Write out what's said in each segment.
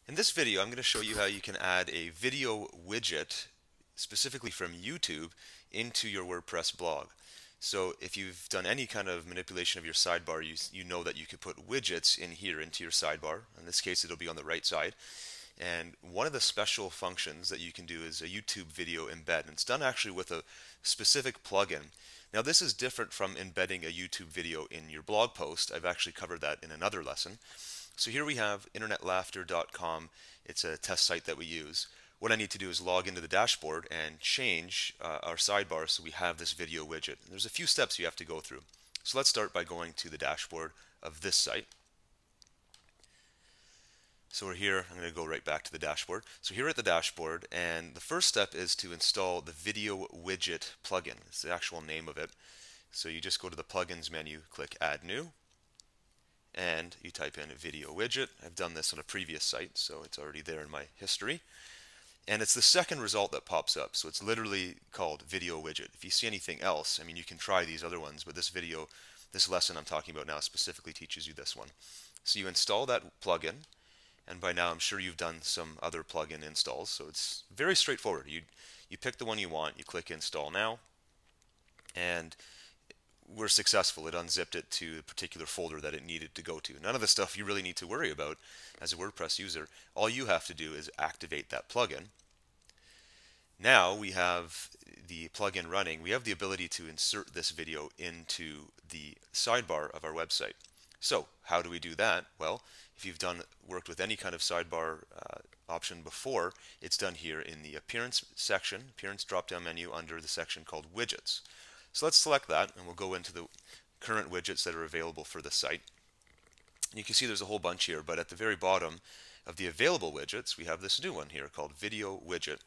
In this video, I'm going to show you how you can add a video widget specifically from YouTube into your WordPress blog. So if you've done any kind of manipulation of your sidebar, you know that you could put widgets in here into your sidebar. In this case, it'll be on the right side. And one of the special functions that you can do is a YouTube video embed. And it's done actually with a specific plugin. Now this is different from embedding a YouTube video in your blog post. I've actually covered that in another lesson. So here we have internetlaughter.com. It's a test site that we use. What I need to do is log into the dashboard and change our sidebar so we have this video widget. And there's a few steps you have to go through. So let's start by going to the dashboard of this site. So we're here. I'm going to go right back to the dashboard. So here at the dashboard, and the first step is to install the video widget plugin. It's the actual name of it. So you just go to the plugins menu, click add new, and you type in a video widget. I've done this on a previous site, so it's already there in my history. And it's the second result that pops up, so it's literally called video widget. If you see anything else, I mean, you can try these other ones, but this lesson I'm talking about now specifically teaches you this one. So you install that plugin, and by now I'm sure you've done some other plugin installs, so it's very straightforward. You pick the one you want, you click install now, and we're successful. It unzipped it to a particular folder that it needed to go to. None of the stuff you really need to worry about as a WordPress user. All you have to do is activate that plugin. Now we have the plugin running. We have the ability to insert this video into the sidebar of our website. So how do we do that? Well, if you've worked with any kind of sidebar option before, it's done here in the appearance section, appearance drop-down menu under the section called widgets. So let's select that, and we'll go into the current widgets that are available for the site. You can see there's a whole bunch here, but at the very bottom of the available widgets, we have this new one here called Video Widget.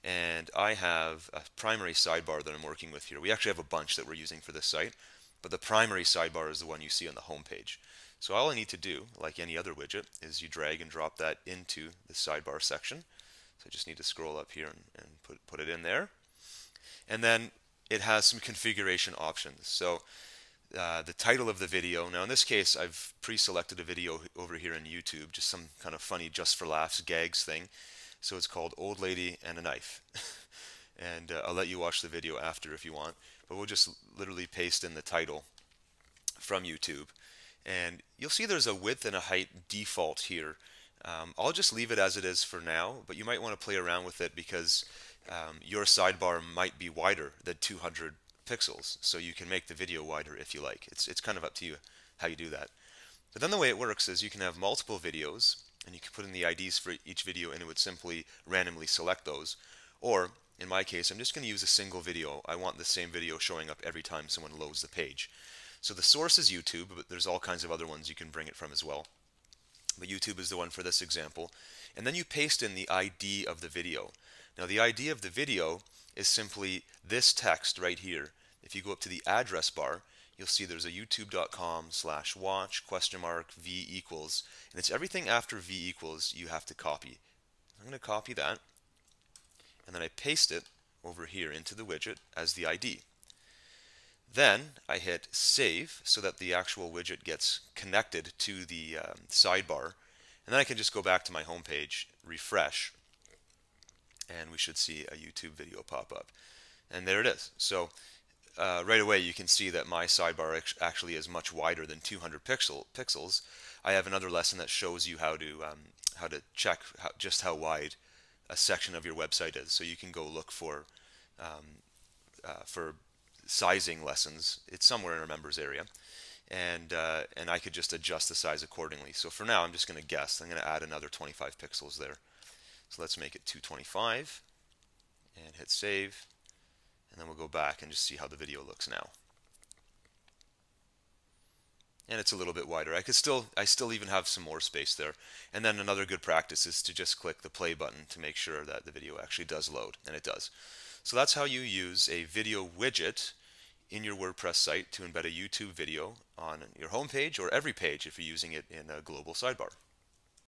And I have a primary sidebar that I'm working with here. We actually have a bunch that we're using for this site, but the primary sidebar is the one you see on the home page. So all I need to do, like any other widget, is you drag and drop that into the sidebar section. So I just need to scroll up here and put it in there. And then it has some configuration options. So the title of the video, now in this case I've pre-selected a video over here in YouTube, just some kind of funny just for laughs gags thing. So it's called Old Lady and a Knife. And I'll let you watch the video after if you want, but we'll just literally paste in the title from YouTube. And you'll see there's a width and a height default here. I'll just leave it as it is for now, but you might want to play around with it because your sidebar might be wider than 200 pixels, so you can make the video wider if you like. It's kind of up to you how you do that. But then the way it works is you can have multiple videos, and you can put in the IDs for each video, and it would simply randomly select those. Or, in my case, I'm just going to use a single video. I want the same video showing up every time someone loads the page. So the source is YouTube, but there's all kinds of other ones you can bring it from as well. But YouTube is the one for this example. And then you paste in the ID of the video. Now the ID of the video is simply this text right here. If you go up to the address bar, you'll see there's a youtube.com/watch V equals, and it's everything after V equals you have to copy. I'm going to copy that, and then I paste it over here into the widget as the ID. Then I hit save so that the actual widget gets connected to the sidebar, and then I can just go back to my home page, refresh, and we should see a YouTube video pop up. And there it is. So right away you can see that my sidebar actually is much wider than 200 pixels. I have another lesson that shows you how to check just how wide a section of your website is. So you can go look for sizing lessons. It's somewhere in our members area, and I could just adjust the size accordingly. So for now I'm just going to guess. I'm going to add another 25 pixels there. So let's make it 225 and hit save, and then we'll go back and just see how the video looks now. And it's a little bit wider. I still even have some more space there. And then another good practice is to just click the play button to make sure that the video actually does load, and it does. So that's how you use a video widget in your WordPress site to embed a YouTube video on your home page or every page if you're using it in a global sidebar.